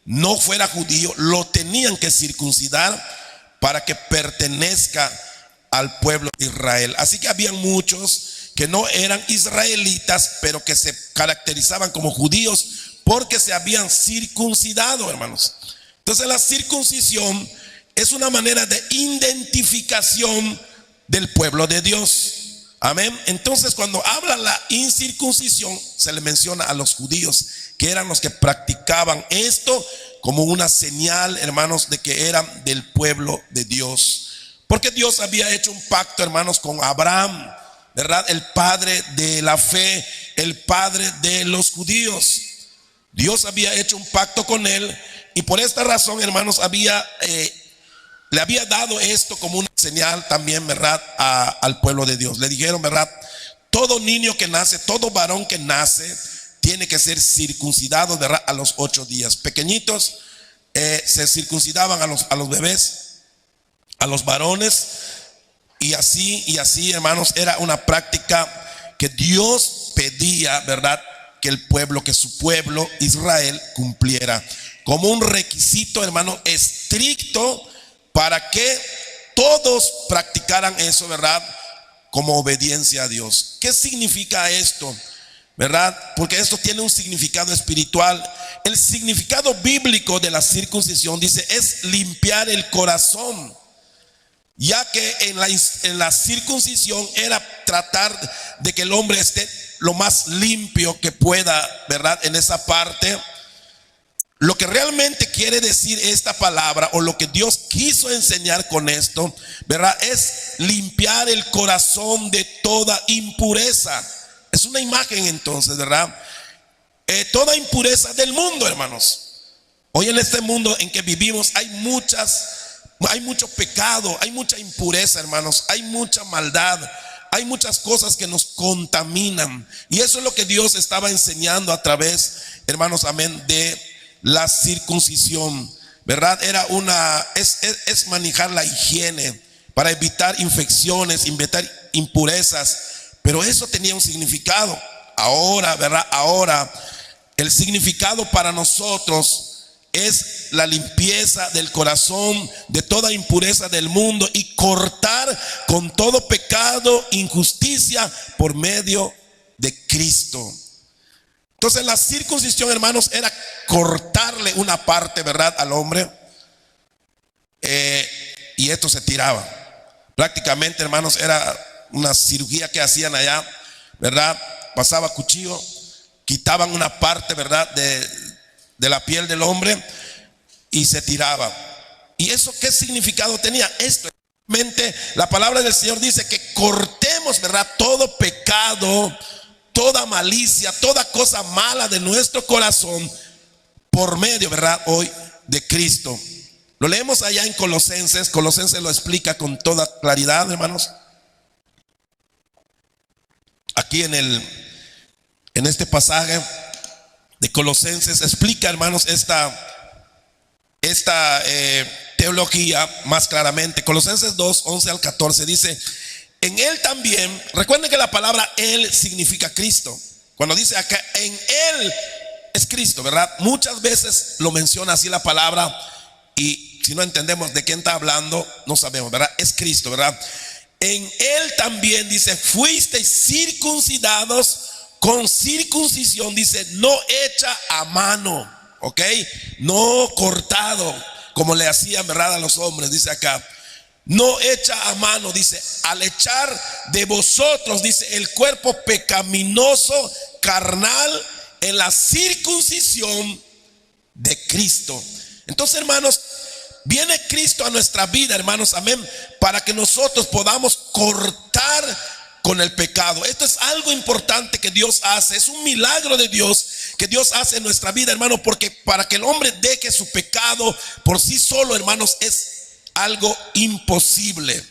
no fuera judío, lo tenían que circuncidar para que pertenezca al pueblo de Israel. Así que habían muchos que no eran israelitas, pero que se caracterizaban como judíos porque se habían circuncidado, hermanos. Entonces la circuncisión es una manera de identificación del pueblo de Dios. Amén. Entonces cuando habla la incircuncisión, se le menciona a los judíos, que eran los que practicaban esto como una señal, hermanos, de que eran del pueblo de Dios. Porque Dios había hecho un pacto, hermanos, con Abraham, ¿verdad? El padre de la fe, el padre de los judíos. Dios había hecho un pacto con él y por esta razón, hermanos, le había dado esto como una señal también, ¿verdad?, al pueblo de Dios. Le dijeron, ¿verdad?, todo niño que nace, todo varón que nace, tiene que ser circuncidado, ¿verdad?, a los 8 días. Pequeñitos se circuncidaban a los bebés, a los varones, y así, hermanos, era una práctica que Dios pedía, ¿verdad?, que su pueblo Israel cumpliera como un requisito, hermano, estricto para que todos practicaran eso, ¿verdad?, como obediencia a Dios. ¿Qué significa esto? ¿Verdad? Porque esto tiene un significado espiritual. El significado bíblico de la circuncisión, dice, es limpiar el corazón, ya que en la circuncisión era tratar de que el hombre esté lo más limpio que pueda, ¿verdad?, en esa parte. Lo que realmente quiere decir esta palabra, o lo que Dios quiso enseñar con esto, ¿verdad?, es limpiar el corazón de toda impureza. Es una imagen entonces, ¿verdad? Toda impureza del mundo, hermanos. Hoy en este mundo en que vivimos hay muchas Hay mucho pecado, hay mucha impureza, hermanos, hay mucha maldad, hay muchas cosas que nos contaminan. Y eso es lo que Dios estaba enseñando a través, hermanos, amén, de la circuncisión, ¿verdad? Es manejar la higiene para evitar infecciones, evitar impurezas. Pero eso tenía un significado. Ahora, ¿verdad? Ahora el significado para nosotros es la limpieza del corazón de toda impureza del mundo y cortar con todo pecado, injusticia por medio de Cristo. Entonces la circuncisión, hermanos, era cortarle una parte, ¿verdad?, al hombre, y esto se tiraba. Prácticamente, hermanos, era una cirugía que hacían allá, ¿verdad? Pasaba cuchillo, quitaban una parte, ¿verdad?, de la piel del hombre y se tiraba. ¿Y eso qué significado tenía? Esto, la palabra del Señor dice que cortemos, ¿verdad?, todo pecado, toda malicia, toda cosa mala de nuestro corazón por medio, ¿verdad?, hoy de Cristo. Lo leemos allá en Colosenses. Colosenses lo explica con toda claridad, hermanos. Aquí en este pasaje de Colosenses explica, hermanos, esta teología más claramente. Colosenses 2, 11 al 14 dice: en él también, recuerden que la palabra él significa Cristo. Cuando dice acá en él, es Cristo, ¿verdad? Muchas veces lo menciona así la palabra, y si no entendemos de quién está hablando, no sabemos, ¿verdad? Es Cristo, ¿verdad? En él también, dice, fuisteis circuncidados con circuncisión, dice, no hecha a mano, ¿ok? No cortado, como le hacían, ¿verdad?, a los hombres, dice acá. No hecha a mano, dice, al echar de vosotros, dice, el cuerpo pecaminoso, carnal, en la circuncisión de Cristo. Entonces, hermanos, viene Cristo a nuestra vida, hermanos, amén, para que nosotros podamos cortar con el pecado. Esto es algo importante que Dios hace, es un milagro de Dios que Dios hace en nuestra vida, hermano, porque para que el hombre deje su pecado por sí solo, hermanos, es algo imposible.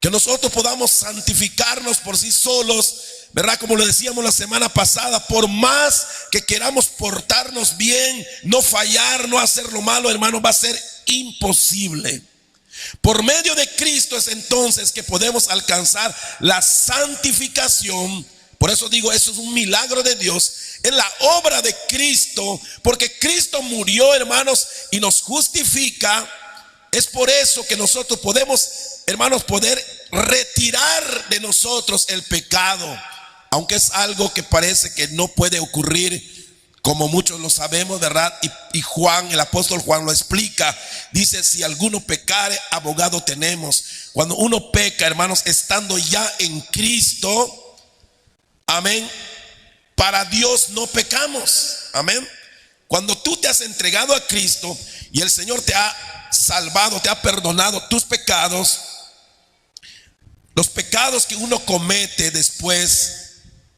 Que nosotros podamos santificarnos por sí solos, ¿verdad? Como lo decíamos la semana pasada, por más que queramos portarnos bien, no fallar, no hacer lo malo, hermano, va a ser imposible. Por medio de Cristo es entonces que podemos alcanzar la santificación. Por eso digo, eso es un milagro de Dios, es la obra de Cristo, porque Cristo murió, hermanos, y nos justifica. Es por eso que nosotros podemos, hermanos, poder retirar de nosotros el pecado, aunque es algo que parece que no puede ocurrir, como muchos lo sabemos, ¿verdad? Y Juan, el apóstol Juan lo explica. Dice, si alguno pecare, abogado tenemos. Cuando uno peca, hermanos, estando ya en Cristo, amén, para Dios no pecamos, amén. Cuando tú te has entregado a Cristo y el Señor te ha salvado, te ha perdonado tus pecados, los pecados que uno comete después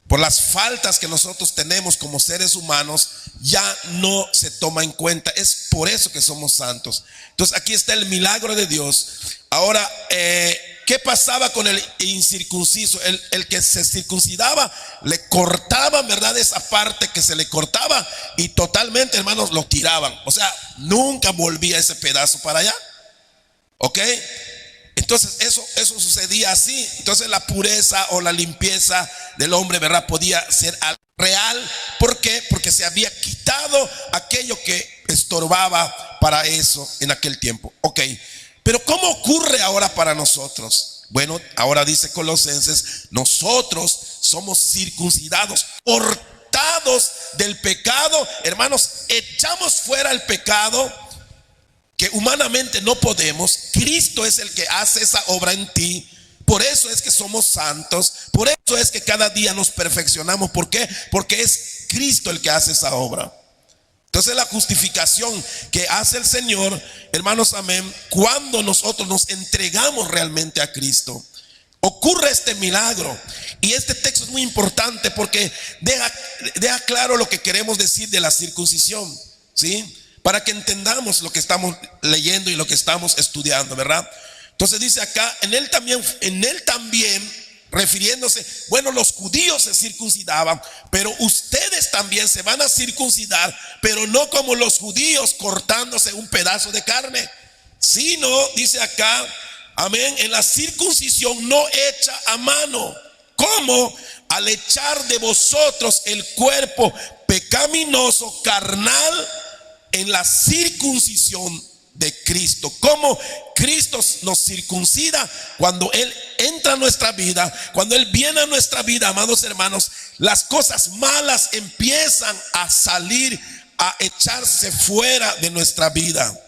por las faltas que nosotros tenemos como seres humanos, ya no se toma en cuenta. Es por eso que somos santos. Entonces aquí está el milagro de Dios. Ahora, ¿qué pasaba con el incircunciso? El que se circuncidaba, le cortaban, ¿verdad?, esa parte que se le cortaba, y totalmente, hermanos, lo tiraban. O sea, nunca volvía ese pedazo para allá. ¿Ok? Entonces eso sucedía así. Entonces la pureza o la limpieza del hombre, ¿verdad?, podía ser real. ¿Por qué? Porque se había quitado aquello que estorbaba para eso en aquel tiempo. Ok, pero ¿cómo ocurre ahora para nosotros? Bueno, ahora dice Colosenses, nosotros somos circuncidados, cortados del pecado, hermanos, echamos fuera el pecado que humanamente no podemos. Cristo es el que hace esa obra en ti. Por eso es que somos santos, por eso es que cada día nos perfeccionamos. ¿Por qué? Porque es Cristo el que hace esa obra. Entonces la justificación que hace el Señor, hermanos, amén, cuando nosotros nos entregamos realmente a Cristo, ocurre este milagro. Y este texto es muy importante porque deja claro lo que queremos decir de la circuncisión, ¿sí? para que entendamos lo que estamos leyendo y lo que estamos estudiando, ¿verdad? Entonces dice acá, en él también, refiriéndose, bueno, los judíos se circuncidaban, pero ustedes también se van a circuncidar, pero no como los judíos cortándose un pedazo de carne, sino, dice acá, amén, en la circuncisión no hecha a mano, como al echar de vosotros el cuerpo pecaminoso carnal en la circuncisión de Cristo. Como Cristo nos circuncida cuando Él entra a nuestra vida, cuando Él viene a nuestra vida, amados hermanos, las cosas malas empiezan a salir, a echarse fuera de nuestra vida.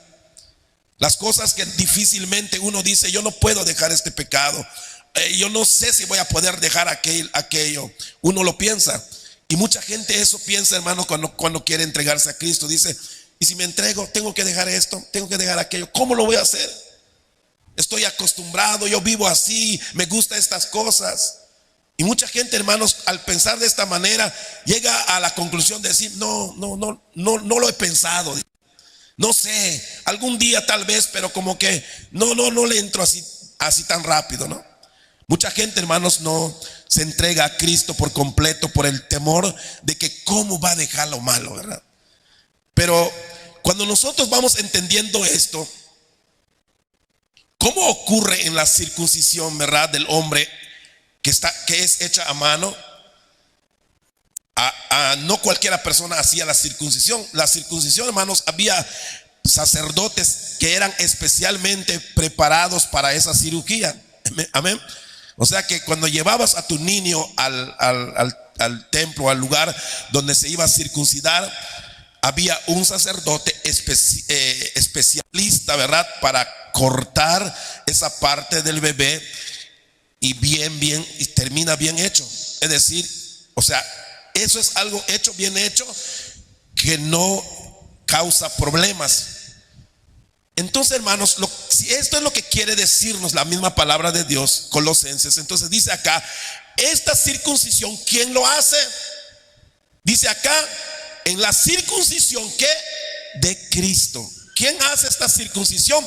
Las cosas que difícilmente uno dice, yo no puedo dejar este pecado, yo no sé si voy a poder dejar aquello. Uno lo piensa, y mucha gente eso piensa, hermano, cuando quiere entregarse a Cristo. Dice, y si me entrego, tengo que dejar esto, tengo que dejar aquello. ¿Cómo lo voy a hacer? Estoy acostumbrado, yo vivo así, me gustan estas cosas. Y mucha gente, hermanos, al pensar de esta manera, llega a la conclusión de decir, no lo he pensado. No sé, algún día tal vez, pero como que no le entro así tan rápido, ¿no? Mucha gente, hermanos, no se entrega a Cristo por completo por el temor de que cómo va a dejar lo malo, ¿verdad? Pero cuando nosotros vamos entendiendo esto, ¿cómo ocurre en la circuncisión, verdad, del hombre que es hecha a mano? No cualquiera persona hacía la circuncisión. La circuncisión, hermanos, había sacerdotes que eran especialmente preparados para esa cirugía. Amén. O sea que cuando llevabas a tu niño al templo, al lugar donde se iba a circuncidar, había un sacerdote especialista, ¿verdad?, para cortar esa parte del bebé y y termina bien hecho. Es decir, o sea, eso es algo hecho, bien hecho, que no causa problemas. Entonces, hermanos, si esto es lo que quiere decirnos la misma palabra de Dios, Colosenses, entonces dice acá, esta circuncisión, ¿quién lo hace? Dice acá, en la circuncisión ¿qué? De Cristo. ¿Quién hace esta circuncisión?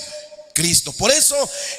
Cristo. Por eso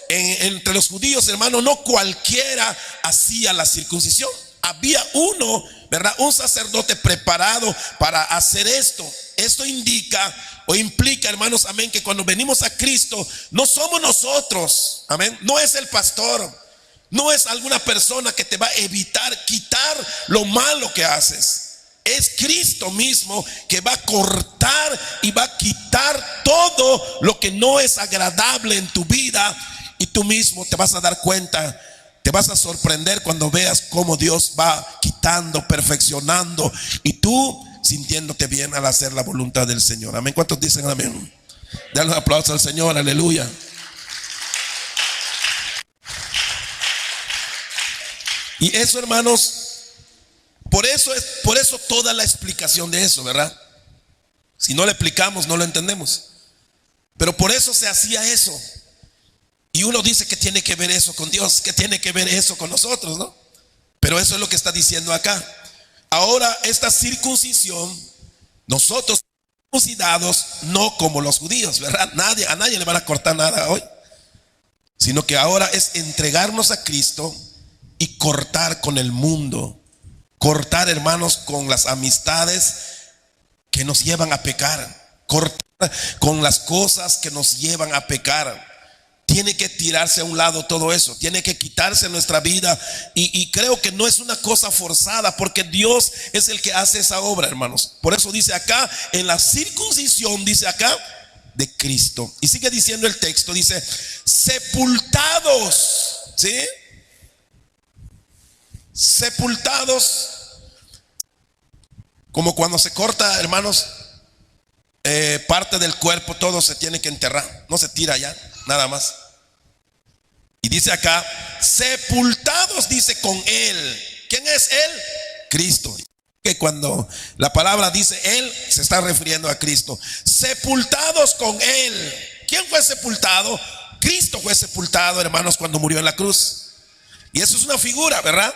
entre los judíos, hermano, no cualquiera hacía la circuncisión. Había uno, ¿verdad?, un sacerdote preparado para hacer esto. Esto indica o implica, hermanos, amén, que cuando venimos a Cristo no somos nosotros, amén, no es el pastor, no es alguna persona que te va a quitar lo malo que haces. Es Cristo mismo que va a cortar y va a quitar todo lo que no es agradable en tu vida, y tú mismo te vas a dar cuenta, te vas a sorprender cuando veas cómo Dios va quitando, perfeccionando, y tú sintiéndote bien al hacer la voluntad del Señor. Amén. ¿Cuántos dicen amén? Dale un aplauso al Señor, aleluya. Y eso, hermanos, por eso toda la explicación de eso, ¿verdad? Si no le explicamos, no lo entendemos. Pero por eso se hacía eso. Y uno dice que tiene que ver eso con Dios, que tiene que ver eso con nosotros, ¿no? Pero eso es lo que está diciendo acá. Ahora, esta circuncisión, nosotros circuncidados, no como los judíos, ¿verdad? A nadie le van a cortar nada hoy, sino que ahora es entregarnos a Cristo y cortar con el mundo. Cortar, hermanos, con las amistades que nos llevan a pecar. Cortar con las cosas que nos llevan a pecar. Tiene que tirarse a un lado todo eso. Tiene que quitarse en nuestra vida. Y creo que no es una cosa forzada, porque Dios es el que hace esa obra, hermanos. Por eso dice acá, en la circuncisión, dice acá, de Cristo. Y sigue diciendo el texto, dice, sepultados, ¿sí? Sepultados, como cuando se corta, hermanos, parte del cuerpo, todo se tiene que enterrar, no se tira ya, nada más. Y dice acá, sepultados, dice, con Él. ¿Quién es Él? Cristo. Que cuando la palabra dice Él, se está refiriendo a Cristo. Sepultados con Él. ¿Quién fue sepultado? Cristo fue sepultado, hermanos, cuando murió en la cruz. Y eso es una figura, ¿verdad?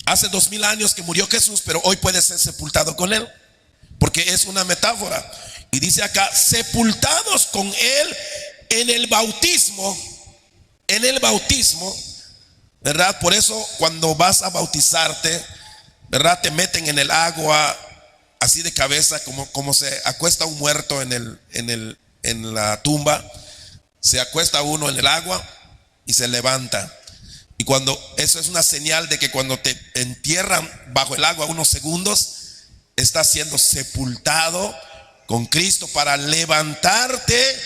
Hace 2000 años que murió Jesús, pero hoy puede ser sepultado con Él, porque es una metáfora. Y dice acá, sepultados con Él en el bautismo, ¿verdad? Por eso cuando vas a bautizarte, ¿verdad? Te meten en el agua así de cabeza, como se acuesta un muerto en la tumba. Se acuesta uno en el agua y se levanta. Y eso es una señal de que cuando te entierran bajo el agua unos segundos, estás siendo sepultado con Cristo para levantarte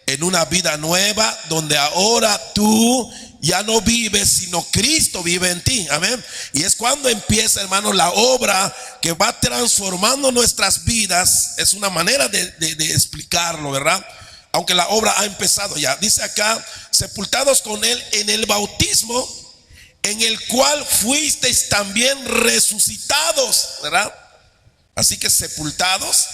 en una vida nueva, donde ahora tú ya no vives, sino Cristo vive en ti. Amén. Y es cuando empieza, hermano, la obra que va transformando nuestras vidas. Es una manera de explicarlo, ¿verdad? Aunque la obra ha empezado ya. Dice acá, sepultados con Él en el bautismo, en el cual fuisteis también resucitados, ¿verdad? Así que sepultados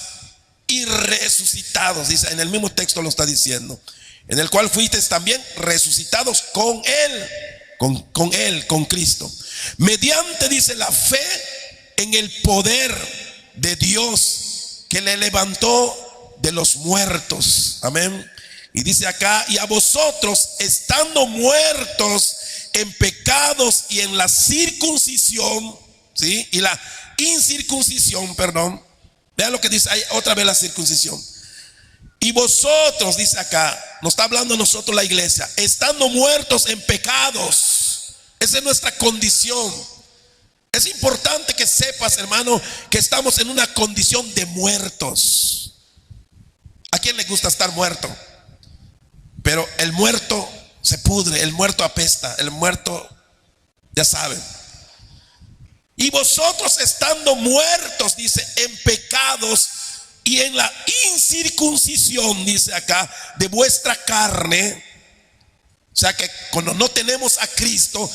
y resucitados, dice, en el mismo texto lo está diciendo, en el cual fuisteis también resucitados con Él, con Cristo, mediante, dice, la fe en el poder de Dios que le levantó de los muertos. Amén. Y dice acá, y a vosotros, estando muertos en pecados y en la circuncisión, ¿sí? Y la incircuncisión, perdón. Vean lo que dice ahí, otra vez la circuncisión. Y vosotros, dice acá, nos está hablando nosotros la iglesia, estando muertos en pecados. Esa es nuestra condición. Es importante que sepas, hermano, que estamos en una condición de muertos. ¿A quién le gusta estar muerto? Pero el muerto se pudre, el muerto apesta, el muerto, ya saben. Y vosotros, estando muertos, dice, en pecados y en la incircuncisión, dice acá, de vuestra carne. O sea que cuando no tenemos a Cristo,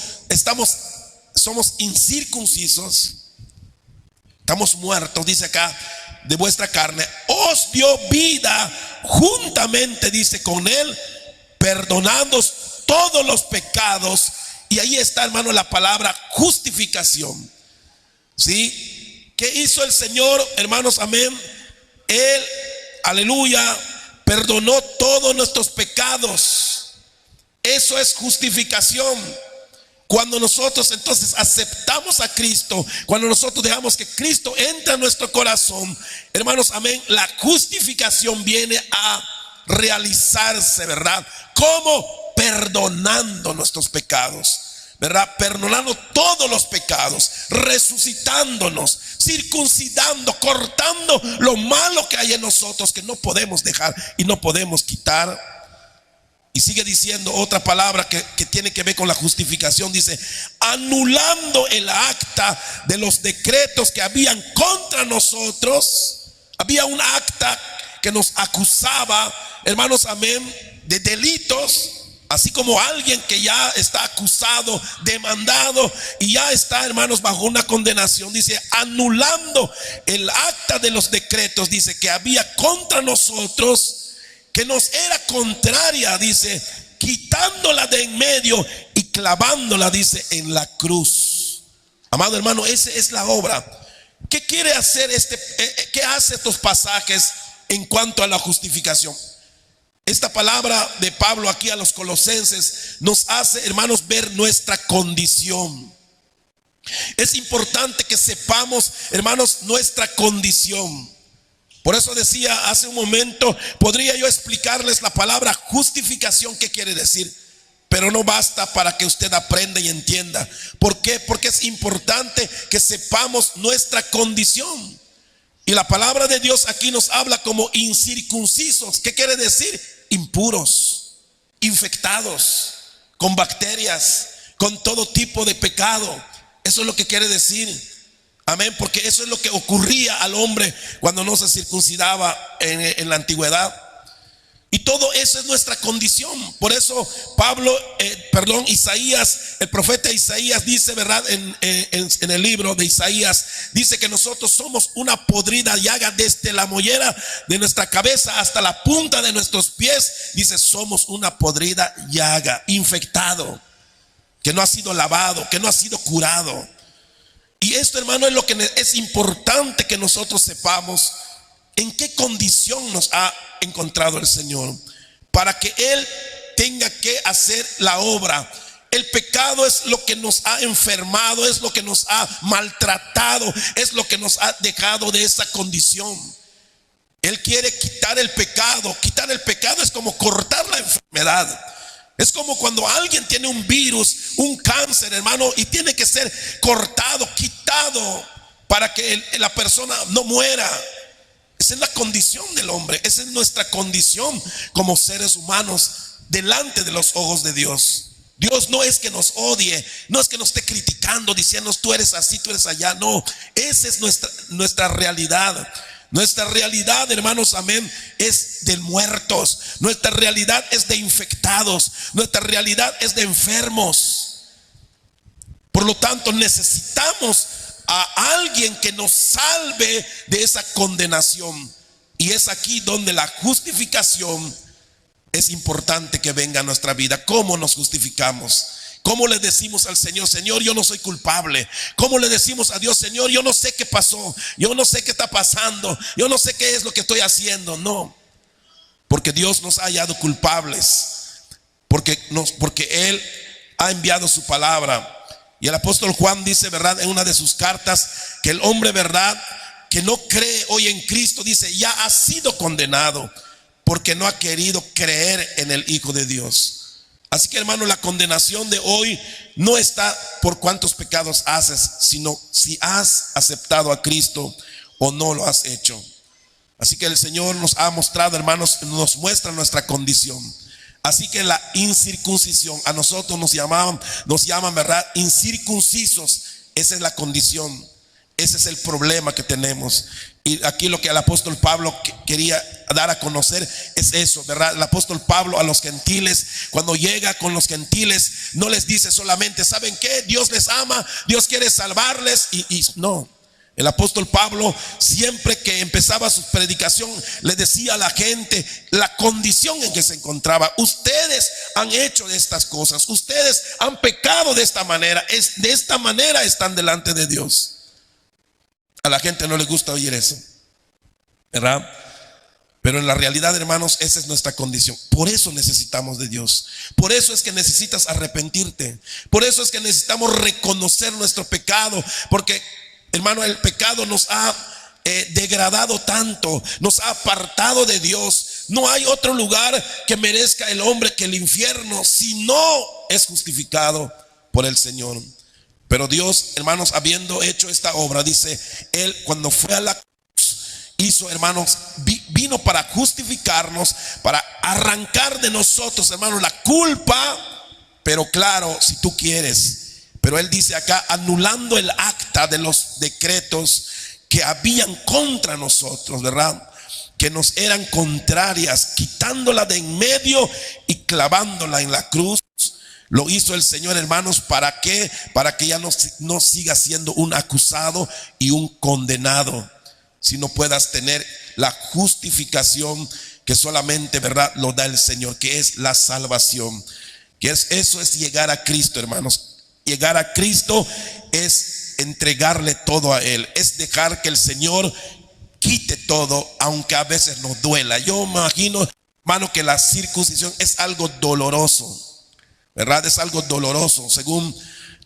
somos incircuncisos, estamos muertos, dice acá, de vuestra carne, os dio vida juntamente, dice, con Él, perdonando todos los pecados. Y ahí está, hermano, la palabra justificación. ¿Sí? ¿Qué hizo el Señor, hermanos? Amén. Él, aleluya, perdonó todos nuestros pecados. Eso es justificación. Cuando nosotros entonces aceptamos a Cristo, cuando nosotros dejamos que Cristo entre a nuestro corazón, hermanos, amén, la justificación viene a realizarse, ¿verdad? ¿Cómo? Perdonando nuestros pecados, ¿verdad? Perdonando todos los pecados, resucitándonos, circuncidando, cortando lo malo que hay en nosotros, que no podemos dejar y no podemos quitar. Y sigue diciendo otra palabra que tiene que ver con la justificación. Dice, anulando el acta de los decretos que habían contra nosotros. Había un acta que nos acusaba, hermanos, amén, de delitos. Así como alguien que ya está acusado, demandado y ya está, hermanos, bajo una condenación. Dice, anulando el acta de los decretos, dice, que había contra nosotros, que nos era contraria, dice, quitándola de en medio y clavándola, dice, en la cruz. Amado hermano, esa es la obra. ¿Qué quiere hacer qué hace estos pasajes en cuanto a la justificación? Esta palabra de Pablo aquí a los colosenses nos hace, hermanos, ver nuestra condición. Es importante que sepamos, hermanos, nuestra condición. Por eso decía hace un momento, podría yo explicarles la palabra justificación, qué quiere decir, pero no basta para que usted aprenda y entienda. ¿Por qué? Porque es importante que sepamos nuestra condición. Y la palabra de Dios aquí nos habla como incircuncisos. ¿Qué quiere decir? Impuros, infectados, con bacterias, con todo tipo de pecado. Eso es lo que quiere decir. Amén, porque eso es lo que ocurría al hombre cuando no se circuncidaba en la antigüedad. Y todo eso es nuestra condición. Por eso Isaías, el profeta Isaías dice, ¿verdad? En el libro de Isaías, dice que nosotros somos una podrida llaga desde la mollera de nuestra cabeza hasta la punta de nuestros pies. Dice, somos una podrida llaga, infectado, que no ha sido lavado, que no ha sido curado. Y esto, hermano, es lo que es importante que nosotros sepamos. ¿En qué condición nos ha encontrado el Señor? Para que Él tenga que hacer la obra. El pecado es lo que nos ha enfermado, es lo que nos ha maltratado, es lo que nos ha dejado de esa condición. Él quiere quitar el pecado. Quitar el pecado es como cortar la enfermedad. Es como cuando alguien tiene un virus, un cáncer, hermano, y tiene que ser cortado, quitado, para que la persona no muera. Esa es la condición del hombre. Esa es nuestra condición como seres humanos delante de los ojos de Dios. Dios no es que nos odie, no es que nos esté criticando, diciendo tú eres así, tú eres allá. No, esa es nuestra realidad. Nuestra realidad, hermanos, amén, es de muertos. Nuestra realidad es de infectados. Nuestra realidad es de enfermos. Por lo tanto, necesitamos a alguien que nos salve de esa condenación. Y es aquí donde la justificación es importante que venga a nuestra vida. ¿Cómo nos justificamos? ¿Cómo le decimos al Señor, Señor, yo no soy culpable? ¿Cómo le decimos a Dios, Señor, yo no sé qué pasó, yo no sé qué está pasando, yo no sé qué es lo que estoy haciendo? No, porque Dios nos ha hallado culpables, porque Él ha enviado su palabra. Y el apóstol Juan dice, verdad, en una de sus cartas, que el hombre, verdad, que no cree hoy en Cristo, dice, ya ha sido condenado, porque no ha querido creer en el Hijo de Dios. Así que, hermano, la condenación de hoy no está por cuántos pecados haces, sino si has aceptado a Cristo o no lo has hecho. Así que el Señor nos ha mostrado, hermanos, nos muestra nuestra condición. Así que la incircuncisión, a nosotros nos llaman, ¿verdad?, incircuncisos. Esa es la condición, ese es el problema que tenemos. Y aquí lo que el apóstol Pablo quería dar a conocer es eso, ¿verdad? El apóstol Pablo a los gentiles, cuando llega con los gentiles, no les dice solamente, ¿saben qué? Dios les ama, Dios quiere salvarles, y no. El apóstol Pablo, siempre que empezaba su predicación, le decía a la gente la condición en que se encontraba. Ustedes han hecho estas cosas, ustedes han pecado de esta manera, de esta manera están delante de Dios. A la gente no le gusta oír eso, ¿verdad? Pero en la realidad, hermanos, esa es nuestra condición. Por eso necesitamos de Dios. Por eso es que necesitas arrepentirte. Por eso es que necesitamos reconocer nuestro pecado. Porque, hermano, el pecado nos ha degradado tanto, nos ha apartado de Dios. No hay otro lugar que merezca el hombre que el infierno, si no es justificado por el Señor. Pero Dios, hermanos, habiendo hecho esta obra, dice, Él cuando fue a la cruz, hizo, hermanos, vino para justificarnos, para arrancar de nosotros, hermanos, la culpa. Pero claro, si tú quieres, pero Él dice acá, anulando el acta de los decretos que habían contra nosotros, ¿verdad?, que nos eran contrarias, quitándola de en medio y clavándola en la cruz. Lo hizo el Señor, hermanos, ¿para qué? Para que ya no siga siendo un acusado y un condenado, sino puedas tener la justificación que solamente, ¿verdad?, lo da el Señor, que es la salvación. Eso es llegar a Cristo, hermanos. Llegar a Cristo es entregarle todo a Él, es dejar que el Señor quite todo, aunque a veces nos duela. Yo me imagino, hermano, que la circuncisión es algo doloroso, ¿verdad? Es algo doloroso. Según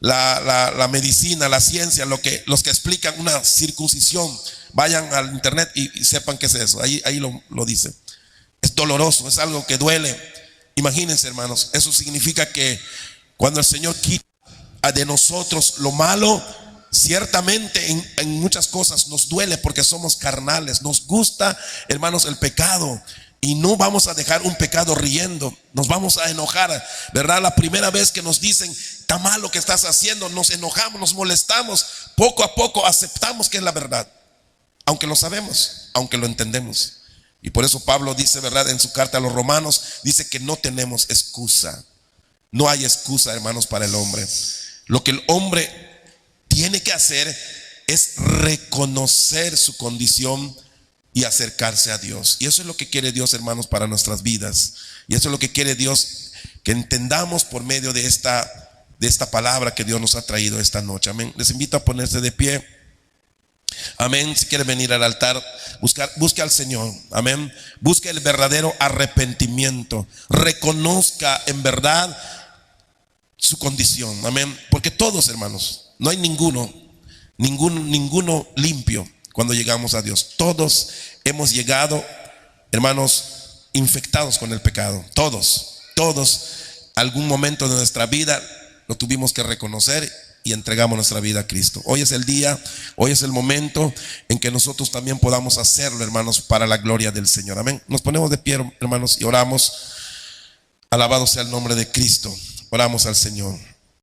la medicina, la ciencia, los que explican una circuncisión, vayan al internet y sepan qué es eso. Ahí lo dice. Es doloroso, es algo que duele. Imagínense, hermanos, eso significa que cuando el Señor quita de nosotros lo malo, ciertamente en muchas cosas nos duele porque somos carnales. Nos gusta, hermanos, el pecado. Y no vamos a dejar un pecado riendo, nos vamos a enojar, ¿verdad? La primera vez que nos dicen, está mal lo que estás haciendo, nos enojamos, nos molestamos. Poco a poco aceptamos que es la verdad, aunque lo sabemos, aunque lo entendemos. Y por eso Pablo dice, ¿verdad?, en su carta a los Romanos, dice que no tenemos excusa. No hay excusa, hermanos, para el hombre. Lo que el hombre tiene que hacer es reconocer su condición y acercarse a Dios. Y eso es lo que quiere Dios, hermanos, para nuestras vidas. Y eso es lo que quiere Dios que entendamos por medio de esta palabra que Dios nos ha traído esta noche. Amén. Les invito a ponerse de pie. Amén. Si quiere venir al altar, busque al Señor. Amén. Busque el verdadero arrepentimiento. Reconozca en verdad su condición. Amén. Porque todos, hermanos, no hay ninguno limpio cuando llegamos a Dios. Todos hemos llegado, hermanos, infectados con el pecado. Todos, algún momento de nuestra vida lo tuvimos que reconocer y entregamos nuestra vida a Cristo. Hoy es el día, hoy es el momento en que nosotros también podamos hacerlo, hermanos, para la gloria del Señor. Amén. Nos ponemos de pie, hermanos, y oramos. Alabado sea el nombre de Cristo. Oramos al Señor.